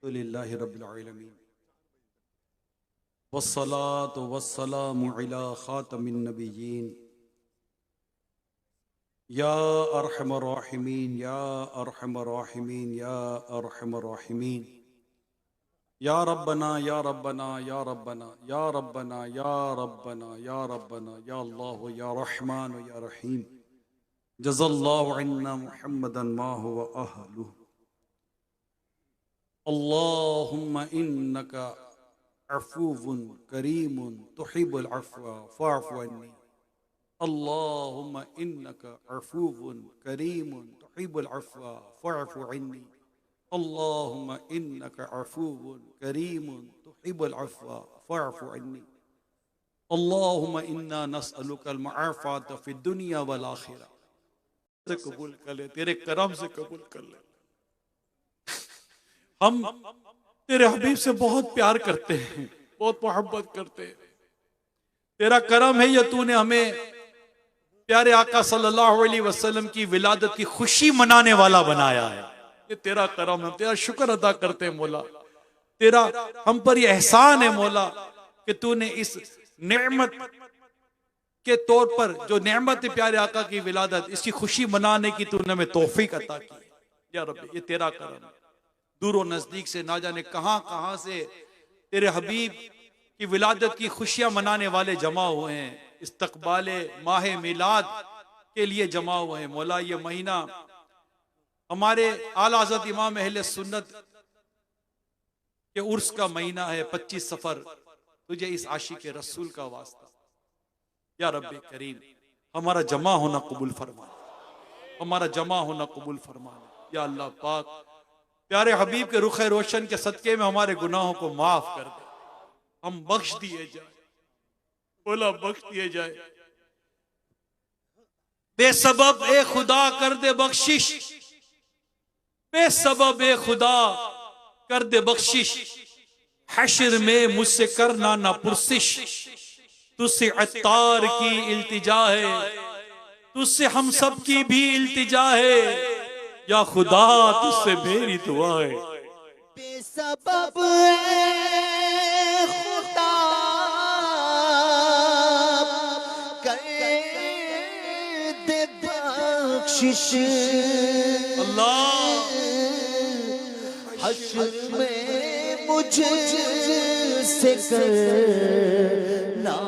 लिल्लाहि रब्बिल आलमीन वस्सलातु वस्सलामु अला खातमिन नबिय्यीन या अरहमर राहिमीन या अरहमर राहिमीन या अरहमर राहिमीन या रब्बना या रब्बना या रब्बना या रब्बना या रब्बना या रब्बना या अल्लाह या रहमान या रहीम जज़ल्लाहु अन्ना मुहम्मदन मा हुवा अहलुहु अल्लाहुम्मा इन्नका अफ़ूवुन करीमुन तुहिब्बुल अफ़्वा फ़अफ़ु अन्नी अल्लाहुम्मा इन्नका अफ़ूवुन करीमुन तुहिब्बुल अफ़्वा फ़अफ़ु अन्नी अल्लाहुम्मा इन्नका अफ़ूवुन करीमुन तुहिब्बुल अफ़्वा फ़अफ़ु अन्नी अल्लाहुम्मा इन्ना नस्अलुकल मुआफ़ात फ़िद दुनिया वल आखिरा से कबूल कर ले, तेरे करम से कबूल कर ले। हम तेरे हबीब से बहुत प्यार करते हैं, बहुत मोहब्बत करते हैं। तेरा करम है ये तूने हमें प्यारे आका सल्लल्लाहु अलैहि वसल्लम की विलादत की खुशी मनाने वाला बनाया है। ये तेरा करम है, तेरा शुक्र अदा करते हैं मौला। तेरा हम पर यह एहसान है मौला कि तूने इस नेमत के तौर पर जो नेमत है प्यारे आका की विलादत, इसकी खुशी मनाने की तूने हमें तौफीक अता की। या रब्बी ये तेरा करम है। दूर नजदीक से ना जाने कहां कहां से तेरे हबीब की विलादत की खुशियां मनाने वाले जमा हुए हैं, इस्तकबाले माह मिलाद के लिए जमा हुए हैं। मौला ये महीना हमारे आला हज़रत इमाम अहले सुन्नत के उर्स का महीना है, 25 सफर। तुझे इस आशिक रसूल का वास्ता या रब्बे करीम हमारा जमा होना कबूल फरमा, हमारा जमा होना कबूल फरमा। या अल्लाह पाक प्यारे हबीब के रुखे रोशन के सदके में हमारे गुनाहों को माफ कर दे, हम बख्श दिए जाए, बोला बख्श दिए जाए। बेसबब ए खुदा कर दे बख्शिश, बेसबब ए खुदा कर दे बख्शिश, हश्र में मुझसे करना ना पुरसिश। तुझसे अत्तार की इल्तिजा है, तुझसे हम सब की भी इल्तिजा है, या खुदा तुझसे मेरी दुआ है। बेसबब खुदा कर दे बख्शिश, अल्लाह हश्र में मुझसे करना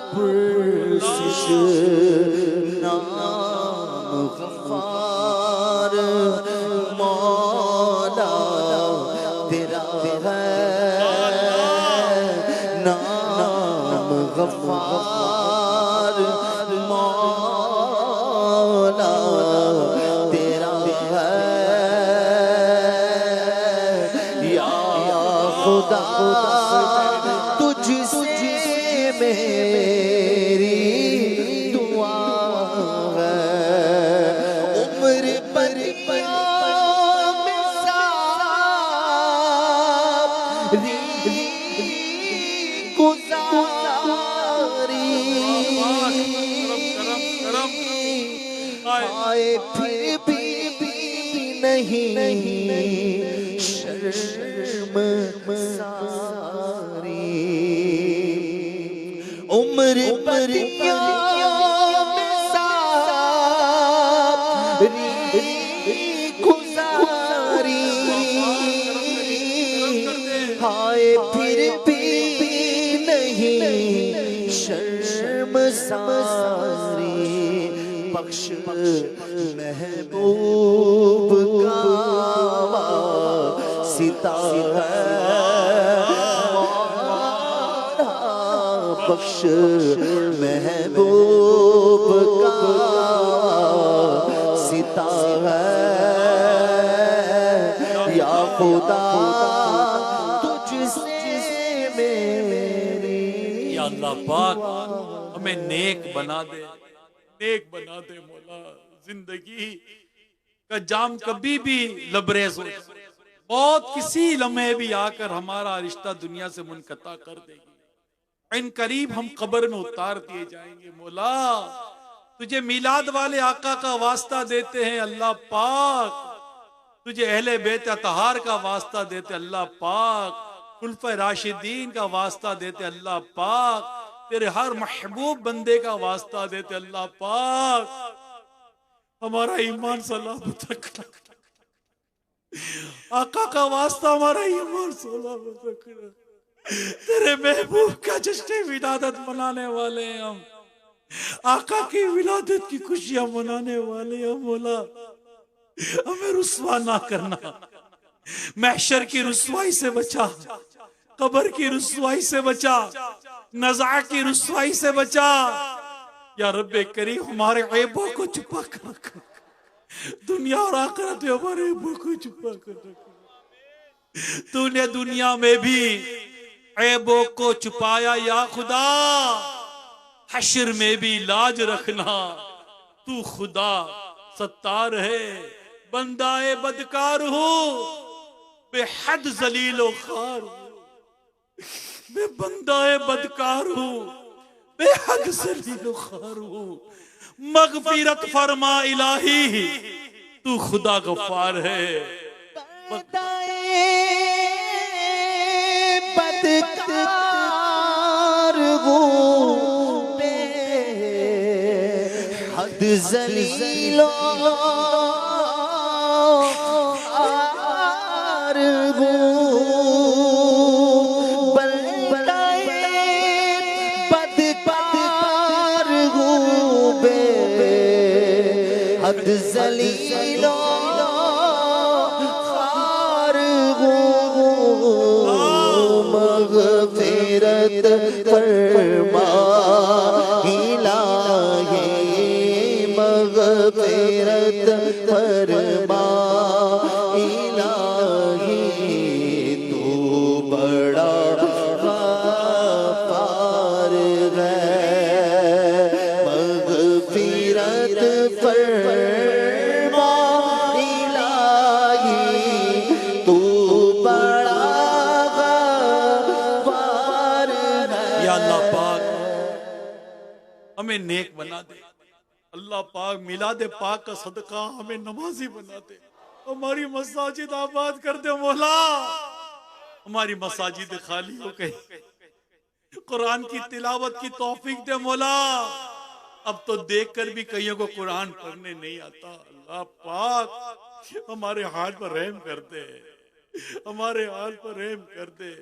पुरसिश। नाम गफ्फार मौला तेरा है, नाम गफ्फार मौला तेरा है। या खुदा तुझसे मेरी दुआ है, उम्र पर गुजारी आए फिर भी नहीं शर्म सारी। उम्र पर गुजारी हाय फिर भी नहीं शर्म सारी। बख्श महबूब का सिता है, बख्श महबूब का सिता है। या खुदा तुझसे मेरी, या अल्लाह पाक हमें नेक बना दे, नेक बना दे मौला। जिंदगी का जाम कभी भी लबरेज हो, मौत किसी लम्हे भी आकर हमारा रिश्ता दुनिया से मुनक़ता कर देगी। इन करीब हम कब्र में उतार दिए जाएंगे। मौला तुझे मिलाद वाले आका का वास्ता देते हैं अल्लाह पाक, तुझे अहले बेत अतहार का वास्ता देते अल्लाह पाक, खुलफा राशिदीन का वास्ता देते अल्लाह पाक, तेरे हर महबूब बंदे का वास्ता देते अल्लाह पाक, हमारा ईमान सलामत रखना। आका का वास्ता हमारा ईमान सलामत रखना। तेरे महबूब का जश्न विलादत मनाने वाले हैं हम, आका की विलादत की खुशियां मनाने वाले हैं मौला, हमें रुस्वा ना करना। महशर की रुस्वाई से बचा, कब्र की रुस्वाई से बचा, नज़ा की रुस्वाई से बचा। या रब्बे करीम हमारे ऐबों को छुपा कर रखो, दुनिया और आखिरत में हमारे ऐबों को छुपा कर रखो। तूने दुनिया में भी ऐबों को छुपाया या खुदा, हश्र में भी लाज रखना। तू खुदा सत्तार है, बंदाए बदकार हो, बेहद जलीलो खार हूं। मैं बंदाए बदकार हूं, बेहद जलीलो खार हूं। मगफिरत फरमा इलाही, तू खुदा गफ्फार है। बदकार हूँ, बेहद जलीलो जलीलो खार मगफिरत फरमा इलाही, मगफिरत फरमा इलाही, तू बड़ा गफ्फार है। मगफिरत फरमा इलाही, तू बड़ा गफ्फार है। या अल्लाह पाक हमें नेक बना दे, अल्लाह पाक मिलाद पाक का सदका हमें नमाजी बना दे, हमारी मसाजिद आबाद कर दे मौला। हमारी मसाजिद खाली हो गई, कुरान की तिलावत की तौफीक दे मौला। अब तो देखकर भी कईयों को कुरान पढ़ने नहीं आता। अल्लाह पाक हमारे हाल पर रहम कर दे, हमारे हाल पर रहम कर दे,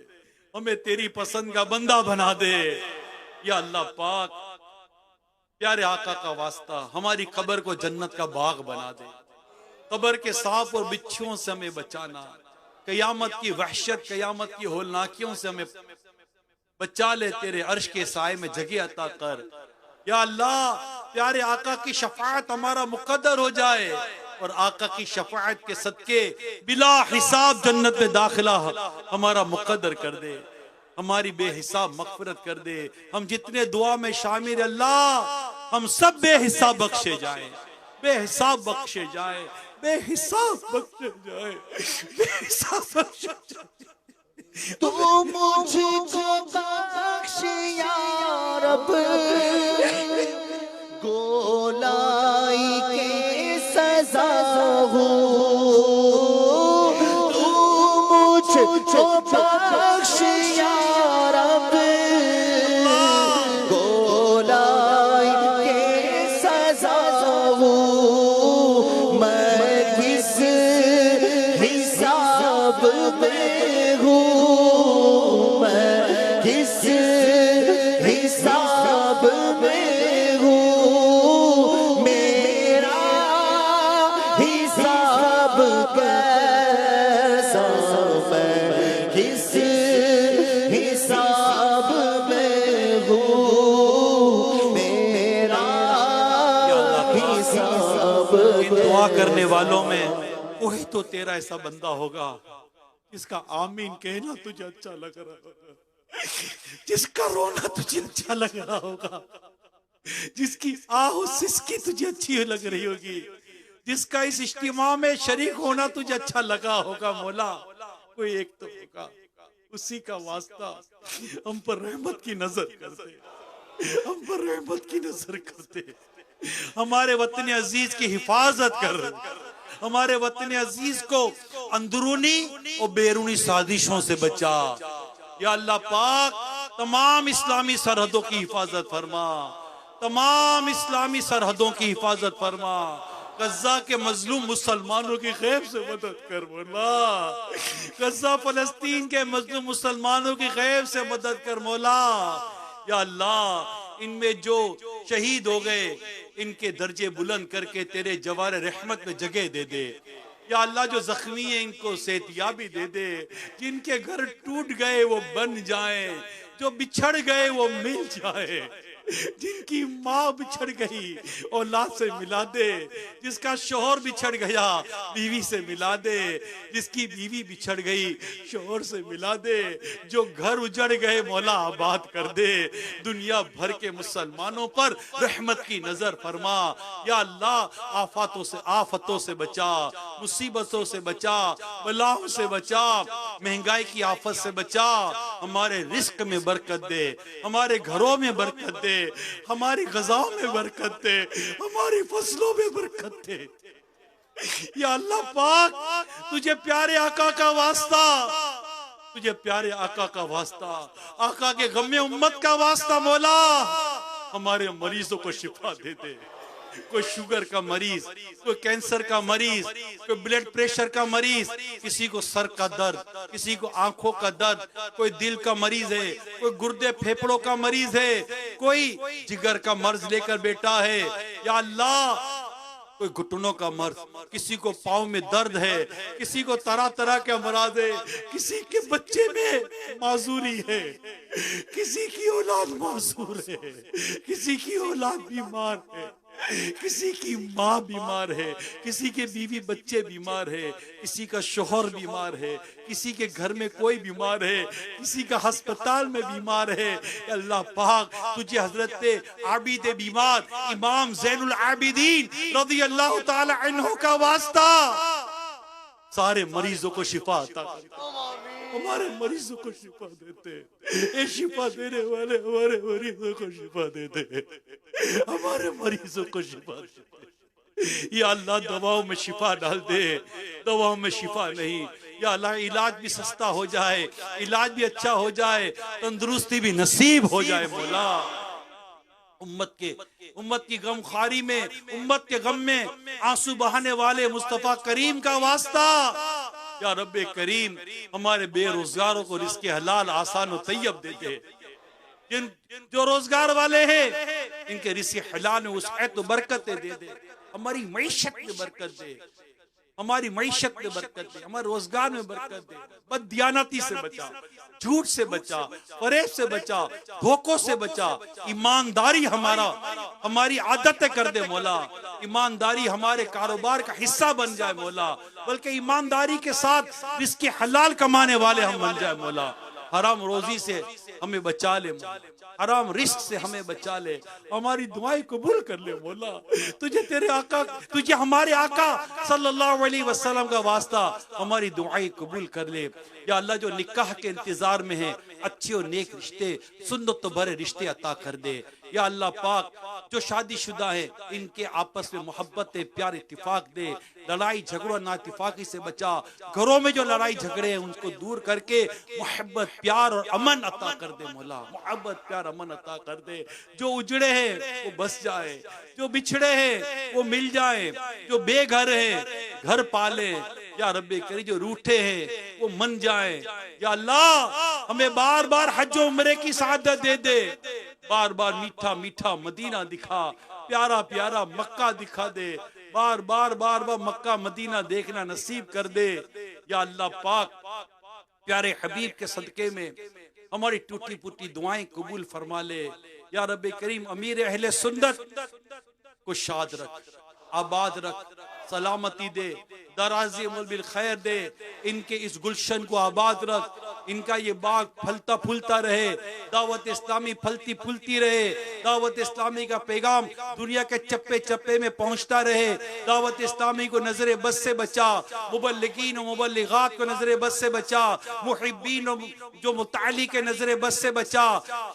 हमें तेरी पसंद का बंदा बना दे। या अल्लाह पाक प्यारे आका का वास्ता हमारी कब्र को जन्नत का बाग बना दे, कब्र के सांप और बिच्छुओं से हमें बचाना, कयामत की वहशत, कयामत की होलनाकियों से हमें बचा ले, तेरे अर्श के साए में जगह अता कर। या अल्लाह प्यारे आका की शफाअत हमारा मुकद्दर हो जाए, और आका की शफाअत के सदके बिला हिसाब जन्नत में दाखिला हमारा मुकद्दर कर दे, हमारी बेहिसाब मगफिरत कर दे। हम जितने दुआ में शामिल अल्लाह, हम सब बेहिसाब बख्शे जाए, बेहिसाब बख्शे जाए, बेहिसाब बख्शे जाए, बेहिसाब बख्शे जाए। तू मुझको बख्श या रब, गोलाई के सजा हो। तू मुझको बख्श या रब, गोलाई के सजा हो। मैं किस हिसाब में हूँ, मैं किस हिसाब में हूँ, मेरा हिसाब कैसा, मैं किस हिसाब में हूँ, मेरा हिसाब। इन दुआ करने वालों में वही तो तेरा ऐसा बंदा होगा जिसका आमीन कहना तुझे अच्छा लग रहा होगा, जिसका रोना तुझे अच्छा लग रहा होगा, जिसकी आहो सिसकी तुझे अच्छी लग रही होगी, जिसका इस इज्तिमा में शरीक होना तुझे अच्छा लगा होगा। मौला कोई एक तो होगा, उसी का वास्ता हम पर रहमत की नजर करते, हम पर रहमत की नजर करते, हमारे वतन अजीज की हिफाजत कर, हमारे वतन अजीज को अंदरूनी और बैरूनी साजिशों से बचा। या अल्लाह पाक तमाम इस्लामी सरहदों की हिफाजत फरमा, तमाम इस्लामी सरहदों की हिफाजत फरमा। गजा के मजलूम मुसलमानों की खैर से मदद कर मौला, गजा फलस्तीन के मजलूम मुसलमानों की खैर से मदद कर मौला। या अल्लाह इनमें जो शहीद हो गए इनके दर्जे बुलंद करके तेरे जवार रहमत में जगह दे दे। या अल्लाह जो जख्मी है इनको सेहतियाबी दे दे, जिनके घर टूट गए वो बन जाए, जो बिछड़ गए वो मिल जाए, जिनकी माँ बिछड़ गई औलाद से मिला दे, जिसका शोहर बिछड़ गया बीवी से मिला दे, जिसकी बीवी बिछड़ गई शोहर से मिला दे, जो घर उजड़ गए मौला आबाद कर दे। दुनिया भर के मुसलमानों पर रहमत की नजर फरमा। या अल्लाह आफतों से बचा, मुसीबतों से बचा, बलाओं से बचा, महंगाई की आफत से बचा। हमारे रिस्क में बरकत दे, हमारे घरों में बरकत दे, हमारी गजाओं में बरकत दे, हमारी फसलों में बरकत दे। या अल्लाह पाक तुझे प्यारे आका का वास्ता, तुझे प्यारे आका का वास्ता, आका के गम उम्मत का वास्ता मौला हमारे मरीजों को शिफा दे दे। कोई शुगर का मरीज, कोई कैंसर का मरीज, कोई ब्लड प्रेशर का मरीज, किसी को सर का दर्द, किसी को आंखों का दर्द, कोई दिल का मरीज है, कोई गुर्दे फेफड़ों का मरीज है, कोई जिगर का मर्ज लेकर बैठा है। या अल्लाह कोई घुटनों का मर्ज, किसी को पाँव में दर्द है, किसी को तरह तरह के अमराज है, किसी के बच्चे में माजूरी है, किसी की औलाद माजूर है, किसी की औलाद बीमार है, किसी की माँ बीमार है, किसी के बीवी बच्चे बीमार है, किसी का शोहर बीमार है, किसी के घर में कोई बीमार है, किसी का अस्पताल में बीमार है। अल्लाह पाक तुझे हजरत आबिद बीमार इमाम ज़ैनुल आबिदीन रज़ी अल्लाह ताला अन्हु का वास्ता सारे मरीजों को शिफा अता कर। हमारे मरीजों को शिफा देते, ये शिफा देने वाले हमारे मरीजों को शिफा देते, हमारे मरीजों को शिफा देते। या अल्लाह दवाओं में शिफा डाल दे, दवाओं में शिफा नहीं। या अल्लाह इलाज भी सस्ता हो जाए, इलाज भी अच्छा हो जाए, तंदुरुस्ती भी नसीब हो जाए मौला। उम्मत की गमखारी में, उम्मत के गम में आंसू बहाने वाले मुस्तफा करीम का वास्ता। या रब्बे करीम हमारे बेरोजगारों को रिज़्क़ हलाल आसान और तैयब दे दे। जिन जो रोजगार वाले हैं इनके रिज़्क़ हलाल में वसअत और बरकत दे दे। हमारी मईशत में बरकत दे, हमारी मईशत में बरकत दे, हमारे रोजगार में बरकत दे। बददियानती से बचा, झूठ से बचा, फरेब से बचा, धोखों से बचा। ईमानदारी हमारी आदतें कर दे मौला। ईमानदारी हमारे कारोबार का हिस्सा बन जाए मौला, बल्कि ईमानदारी के साथ रिज़्क़ हलाल कमाने वाले हम बन जाए मौला। हराम रोजी से हमें बचा ले मौला, हराम रिस्क से हमें बचा ले, हमारी दुआएं कबूल कर ले मौला। तुझे तेरे आका, तुझे हमारे आका सल्लल्लाहु अलैहि वसल्लम का वास्ता हमारी दुआएं कबूल कर ले। या अल्लाह जो निकाह के इंतजार में है अच्छे और नेक रिश्ते, सुन्नत तो भरे रिश्ते अता कर दे। या अल्लाह पाक जो शादीशुदा है इनके आपस में मोहब्बत प्यार इत्तिफाक दे, लड़ाई झगड़ा ना इत्तिफाकी से बचा। घरों में जो लड़ाई झगड़े हैं उनको दूर करके मोहब्बत प्यार और अमन अता कर दे मौला। मोहब्बत प्यार अमन अता कर दे। जो उजड़े हैं वो बस जाए, जो बिछड़े हैं वो मिल जाए, जो बेघर है घर पाले। या रब्बे करी जो रूठे हैं वो मन जाए। या अल्लाह हमें बार बार हज उम्रे की सादत दे दे, बार बार मीठा मीठा मदीना दिखा, प्यारा प्यारा मक्का दिखा दे, बार बार मक्का मदीना देखना नसीब कर दे। या अल्लाह पाक प्यारे हबीब के सदके में हमारी टूटी फूटी दुआएं कबूल फरमा ले। या रब्बे करीम अमीर अहले सुन्नत को शाद रख, आबाद रख, सलामती दे, दराज़ी उम्र बिल खैर दे, इनके इस गुलशन को आबाद रख, इनका ये बाग फलता फूलता रहे, दावत इस्लामी फलती फूलती रहे, दावत इस्लामी का पैगाम दुनिया के चप्पे चप्पे में पहुंचता रहे, दावत इस्लामी को नजर बस से बचा, मुबल्लिगीन और मुबल्लिगात को नजर बस से बचा, मुहिब्बीन और जो मुतालिक के नजर बस से बचा,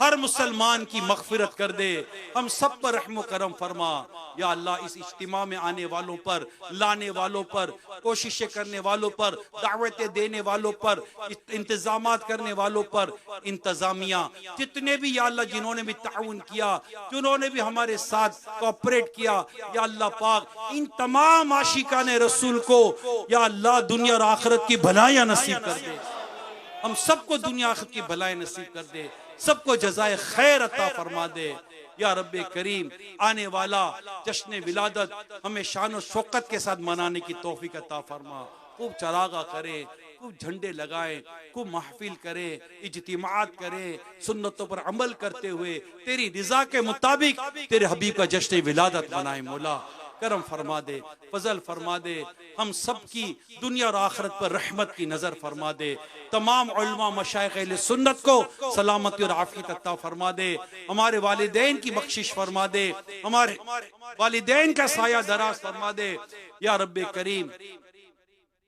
हर मुसलमान की मगफिरत कर दे, हम सब पर रहम करम फरमा। या अल्लाह इस इज्तिमा में आने वालों पर, लाने वालों पर, कोशिशें करने वालों पर, दावतें देने वालों पर, इंतजामात करने वालों पर, इंतजामिया जितने भी या अल्लाह जिन्होंने भी ताउन किया, जिन्होंने भी हमारे साथ कोऑपरेट किया, या अल्लाह पाक इन तमाम आशिकान रसूल को या अल्लाह दुनिया और आखिरत की भलाइयां नसीब कर दे, हम सबको दुनिया आखिरत की भलाई नसीब कर दे, सबको जज़ाए खैर अता फरमा दे। या रब्बे करीम आने वाला जश्न विलादत हमें शान और शौकत के साथ मनाने की तौफीक अता फरमा। खूब चरागा करें, खूब झंडे लगाएं, खूब महफिल करें, इज्तिमात करें, सुन्नतों पर अमल करते हुए तेरी रिजा के मुताबिक तेरे हबीब का जश्न विलादत मनाएं। मौला करम फरमा दे, फजल फरमा दे, हम सब की दुनिया और आखिरत पर रहमत की नजर फरमा दे, तमाम उलमा मशाइख अहले सुन्नत को सलामती और आफियत अता फरमा दे, हमारे वालिदैन की बख्शिश फरमा दे, हमारे वालिदैन का साया दराज फरमा दे। या रब्बे करीम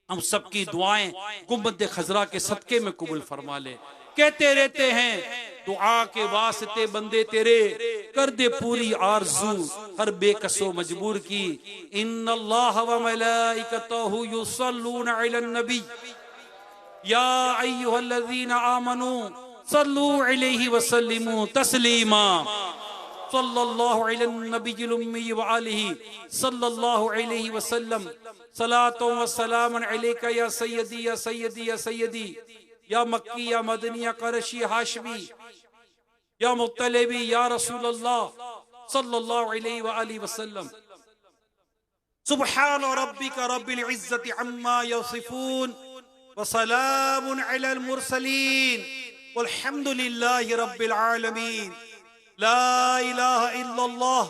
हम सब की दुआएं गुंबद खजरा के सदके में कबूल फरमा ले। कहते रहते हैं दुआ के वास्ते बंदे तेरे, कर दे पूरी आरज़ू हर बेकसो मजबूर की। इन्नल्लाह व मलाइकतहु युसल्लूना अलन नबी या अय्युहल्लज़ीना आमनू सल्लू अलैहि व सल्लिमू तस्लीमा। सल्लल्लाहु अलैहि नबील उम्मी व आलिहि सल्लल्लाहु अलैहि वसल्लम। सलातो व सलामन अलैका या सय्यदी या सय्यदी या सय्यदी, या मक्की या मदनी या करशी हाशमी या मुत्तलिबी या रसूल अल्लाह सल्लल्लाहु अलैहि व आलिहि वसल्लम। सुब्हान रब्बिका रब्बिल इज्जति अम्मा यसिफून व सलामुन अलल मुरसलीन वल्हम्दुलिल्लाहि रब्बिल आलमीन। ला इलाहा इल्लल्लाह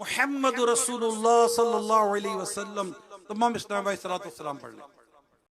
मुहम्मदुर रसूलुल्लाह सल्लल्लाहु अलैहि वसल्लम। तमाम इस्लाम भाई सलातो सलाम पढ़ लें।